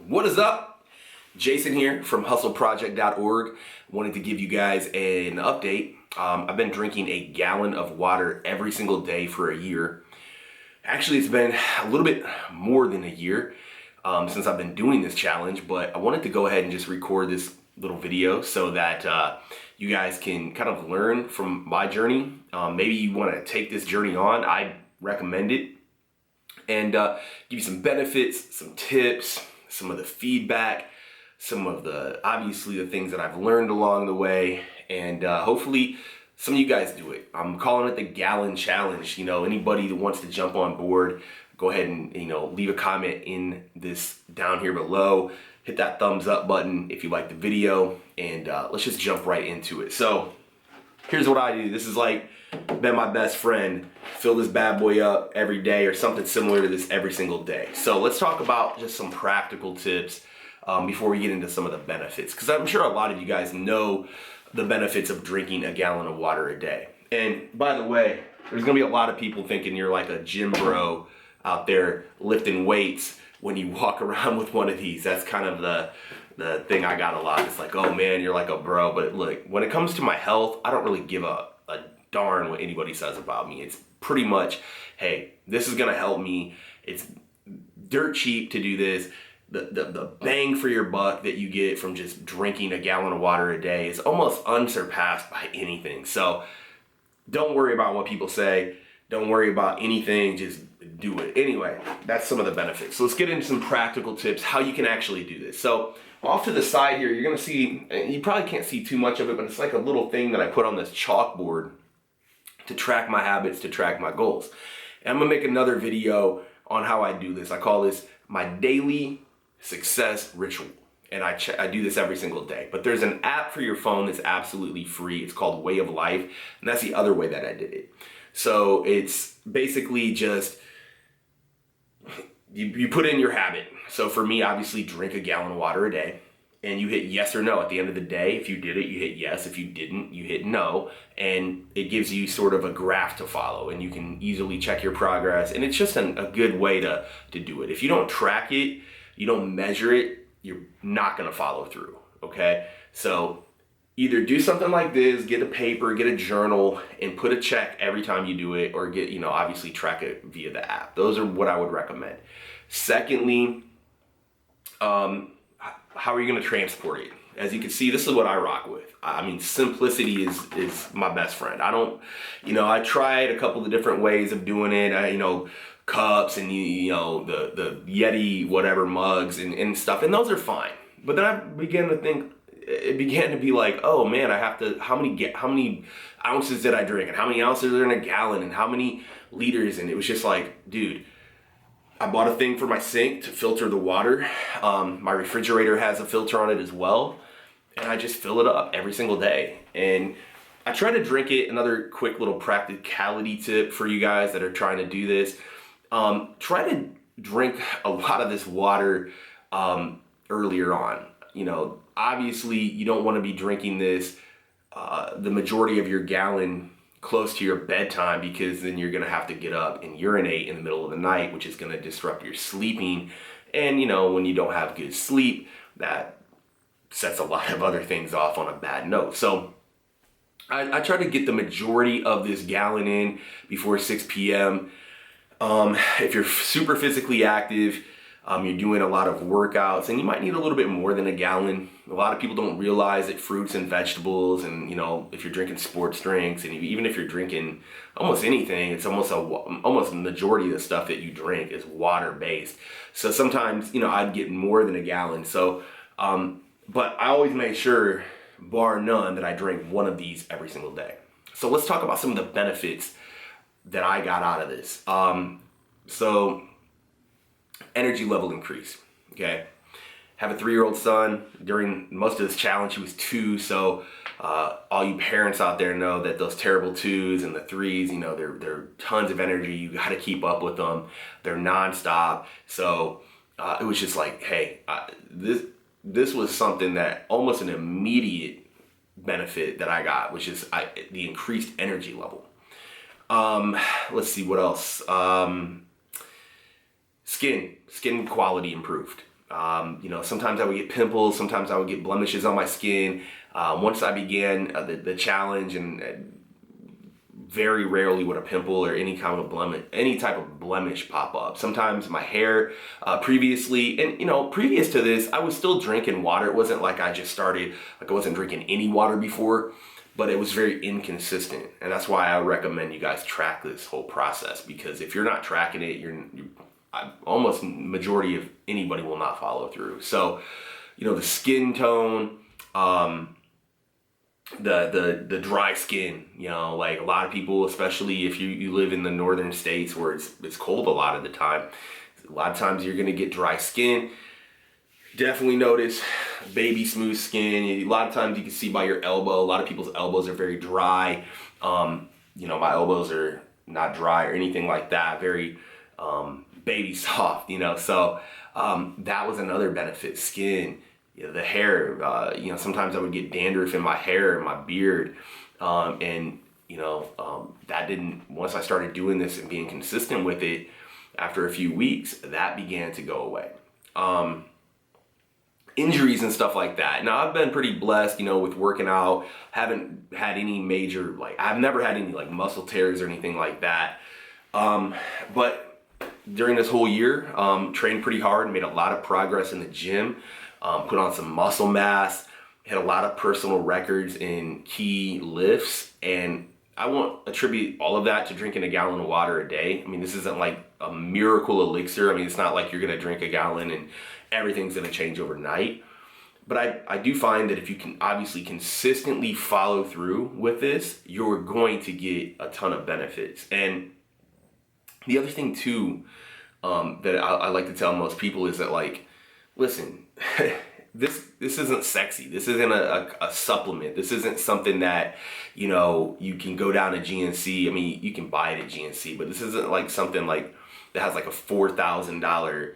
What is up? Jason here from hustleproject.org. Wanted to give you guys an update. I've been drinking a gallon of water every single day for a year. Actually, it's been a little bit more than a year since I've been doing this challenge, but I wanted to go ahead and just record this little video so that you guys can kind of learn from my journey. Maybe you want to take this journey on. I recommend it. And give you some benefits, some tips, some of the feedback, some of the, obviously, the things that I've learned along the way, and hopefully some of you guys do it. I'm calling it the Gallon Challenge. You know, anybody that wants to jump on board, go ahead and, leave a comment in this down here below. Hit that thumbs up button if you like the video, and let's just jump right into it. So here's what I do. This is like been my best friend. Fill this bad boy up every day or something similar to this every single day. So let's talk about just some practical tips before we get into some of the benefits, because I'm sure a lot of you guys know the benefits of drinking a gallon of water a day. And by the way, there's gonna be a lot of people thinking you're like a gym bro out there lifting weights when you walk around with one of these. That's kind of the thing I got a lot. It's like, oh man, you're like a bro. But look, when it comes to my health, I don't really give a darn what anybody says about me. It's pretty much, hey, this is gonna help me. It's dirt cheap to do this. The bang for your buck that you get from just drinking a gallon of water a day is almost unsurpassed by anything. So don't worry about what people say. Don't worry about anything, just do it. Anyway, that's some of the benefits. So let's get into some practical tips, how you can actually do this. So off to the side here, you're gonna see, you probably can't see too much of it, but it's like a little thing that I put on this chalkboard to track my habits, to track my goals. And I'm gonna make another video on how I do this. I call this my daily success ritual. And I do this every single day. But there's an app for your phone that's absolutely free. It's called Way of Life. And that's the other way that I did it. So it's basically just, you put in your habit. So for me, obviously, drink a gallon of water a day. And you hit yes or no at the end of the day. If you did it, you hit yes. If you didn't, you hit no. And it gives you sort of a graph to follow. And you can easily check your progress. And it's just a good way to do it. If you don't track it, you don't measure it, you're not gonna follow through, okay? So either do something like this, get a paper, get a journal, and put a check every time you do it, or get, obviously track it via the app. Those are what I would recommend. Secondly, how are you gonna transport it? As you can see, this is what I rock with. I mean, simplicity is my best friend. I tried a couple of different ways of doing it. Cups and the Yeti whatever mugs and stuff, and those are fine. But then I began to think, it began to be like, oh man, I have to, how many ounces did I drink, and how many ounces are in a gallon, and how many liters? And it was just like, dude, I bought a thing for my sink to filter the water. My refrigerator has a filter on it as well, and I just fill it up every single day. And I try to drink it. Another quick little practicality tip for you guys that are trying to do this. Try to drink a lot of this water earlier on. Obviously you don't want to be drinking this the majority of your gallon close to your bedtime, because then you're going to have to get up and urinate in the middle of the night, which is going to disrupt your sleeping. And when you don't have good sleep, that sets a lot of other things off on a bad note. So I try to get the majority of this gallon in before 6 p.m. If you're super physically active, you're doing a lot of workouts, and you might need a little bit more than a gallon. A lot of people don't realize that fruits and vegetables, and if you're drinking sports drinks, and even if you're drinking almost anything, it's almost the majority of the stuff that you drink is water based. So sometimes I'd get more than a gallon. So but I always make sure, bar none, that I drink one of these every single day. So let's talk about some of the benefits that I got out of this. So energy level increase, okay? Have a 3-year-old son. During most of this challenge, he was 2. So all you parents out there know that those terrible 2s and the 3s, they're tons of energy. You got to keep up with them. They're nonstop. So it was just like, hey, this was something that almost an immediate benefit that I got, which is the increased energy level. Let's see what else. Skin quality improved. Sometimes I would get pimples, sometimes I would get blemishes on my skin. Once I began the challenge, and very rarely would a pimple or any kind of blemish, any type of blemish pop up. Sometimes my hair, previously, and previous to this, I was still drinking water. It wasn't like I just started, like I wasn't drinking any water before, but it was very inconsistent. And that's why I recommend you guys track this whole process, because if you're not tracking it, almost majority of anybody will not follow through. So, the skin tone, the dry skin, like a lot of people, especially if you live in the northern states where it's cold a lot of the time, a lot of times you're gonna get dry skin. Definitely notice baby smooth skin. A lot of times you can see by your elbow, a lot of people's elbows are very dry. My elbows are not dry or anything like that, very baby soft, so that was another benefit. Skin, the hair, sometimes I would get dandruff in my hair and my beard, that didn't, once I started doing this and being consistent with it, after a few weeks, that began to go away. Injuries and stuff like that. Now, I've been pretty blessed, with working out. Haven't had any major, I've never had any muscle tears or anything like that. But during this whole year, trained pretty hard, made a lot of progress in the gym, put on some muscle mass, hit a lot of personal records in key lifts, and I won't attribute all of that to drinking a gallon of water a day. I mean, this isn't like a miracle elixir. I mean, it's not like you're gonna drink a gallon and everything's gonna change overnight. But I do find that if you can obviously consistently follow through with this, you're going to get a ton of benefits. And the other thing too, that I like to tell most people is that, listen, this isn't sexy. This isn't a supplement. This isn't something that, you can go down to GNC. I mean, you can buy it at GNC, but this isn't like something that has like a $4,000,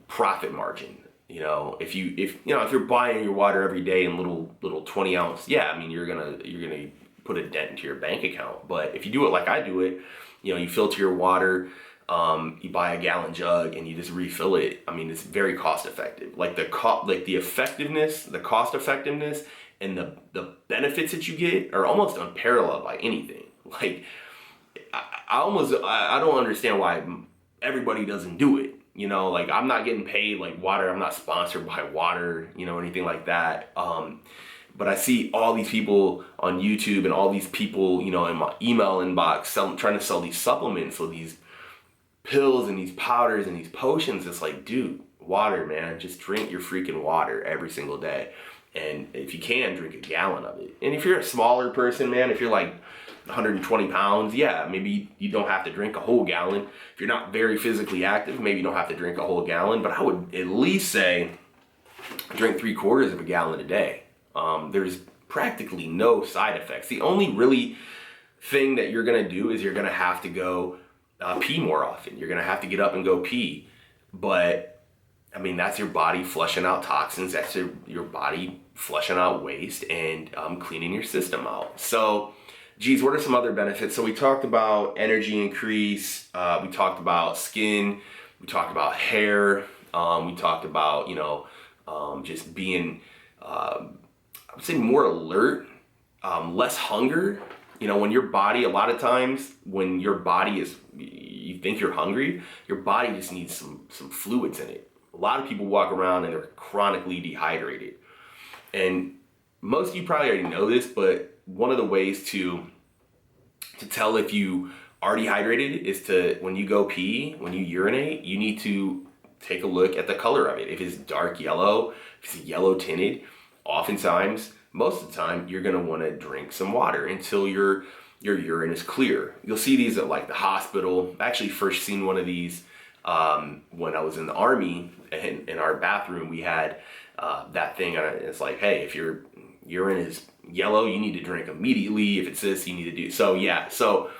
profit margin. If you're buying your water every day in little 20 ounce, yeah, I mean, you're gonna put a dent into your bank account. But if you do it like I do it, you filter your water, you buy a gallon jug and you just refill it. I mean, it's very cost effective. The cost effectiveness and the benefits that you get are almost unparalleled by anything. I don't understand why everybody doesn't do it. I'm not getting paid water. I'm not sponsored by water, anything like that. But I see all these people on YouTube and all these people, in my email inbox trying to sell these supplements or these pills and these powders and these potions. It's like, dude, water, man. Just drink your freaking water every single day. And if you can, drink a gallon of it. And if you're a smaller person, man, if you're 120 pounds, yeah, maybe you don't have to drink a whole gallon. If you're not very physically active, maybe you don't have to drink a whole gallon. But I would at least say drink 3/4 of a gallon a day. There's practically no side effects. The only really thing that you're gonna do is you're gonna have to go pee more often. You're gonna have to get up and go pee. But I mean, that's your body flushing out toxins. That's your body flushing out waste and cleaning your system out. So, geez, what are some other benefits? So we talked about energy increase. We talked about skin. We talked about hair. We talked about, just being, I would say more alert, less hunger. When your body, a lot of times when your body you think you're hungry, your body just needs some fluids in it. A lot of people walk around and they're chronically dehydrated. And most of you probably already know this, but one of the ways to tell if you are dehydrated is when you go pee, when you urinate, you need to take a look at the color of it. If it's dark yellow, if it's yellow tinted, oftentimes, most of the time, you're gonna wanna drink some water until your urine is clear. You'll see these at the hospital. I actually first seen one of these when I was in the Army. In our bathroom, we had that thing. It's like, hey, if your urine is yellow, you need to drink immediately. If it's this, you need to do. So yeah, so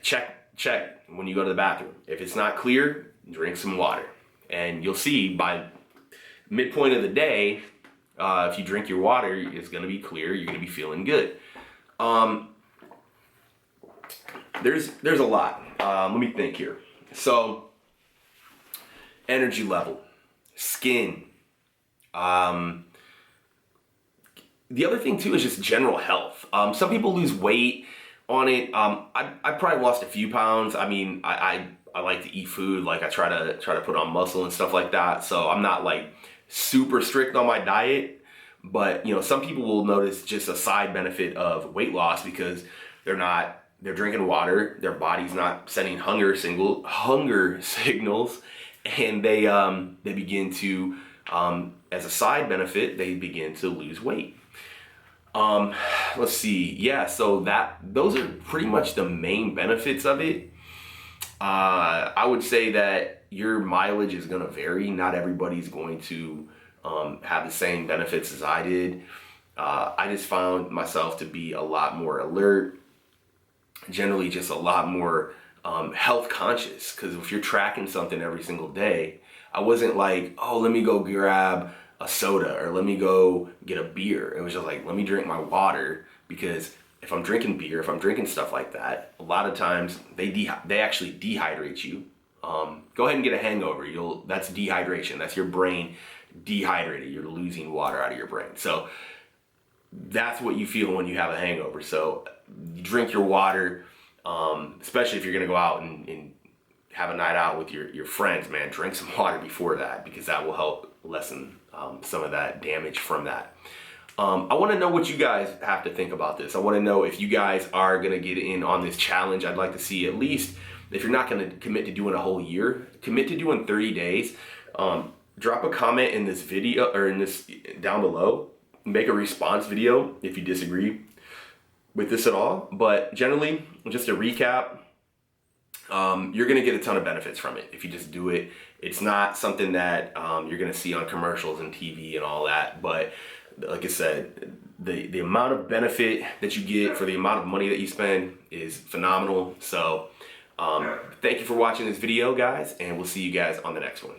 check when you go to the bathroom. If it's not clear, drink some water. And you'll see by midpoint of the day, if you drink your water, it's gonna be clear, you're gonna be feeling good. There's a lot. Let me think here. So, energy level. skin. The other thing too is just general health. Some people lose weight on it. I probably lost a few pounds. I mean, I like to eat food. Like I try to put on muscle and stuff like that. So I'm not like super strict on my diet. But you know, some people will notice just a side benefit of weight loss because they're drinking water. Their body's not sending hunger signals, and they begin to as a side benefit they begin to lose weight. Let's see. Yeah, so those are pretty much the main benefits of it. I would say that your mileage is going to vary. Not everybody's going to have the same benefits as I did. I just found myself to be a lot more alert, generally just a lot more health conscious. Because if you're tracking something every single day, I wasn't like, oh, let me go grab a soda or let me go get a beer. It was just like, let me drink my water, because if I'm drinking beer, if I'm drinking stuff like that, a lot of times they actually dehydrate you. Go ahead and get a hangover. That's dehydration. That's your brain dehydrated. You're losing water out of your brain. So that's what you feel when you have a hangover. So you drink your water, especially if you're gonna go out and have a night out with your friends, man. Drink some water before that, because that will help lessen some of that damage from that. I want to know what you guys have to think about this. I want to know if you guys are going to get in on this challenge. I'd like to see, at least, if you're not going to commit to doing a whole year, commit to doing 30 days. Drop a comment in this video or in this down below. Make a response video if you disagree with this at all. But generally, just to recap, you're going to get a ton of benefits from it if you just do it. It's not something that you're going to see on commercials and TV and all that. But like I said, the amount of benefit that you get for the amount of money that you spend is phenomenal. So thank you for watching this video, guys, and we'll see you guys on the next one.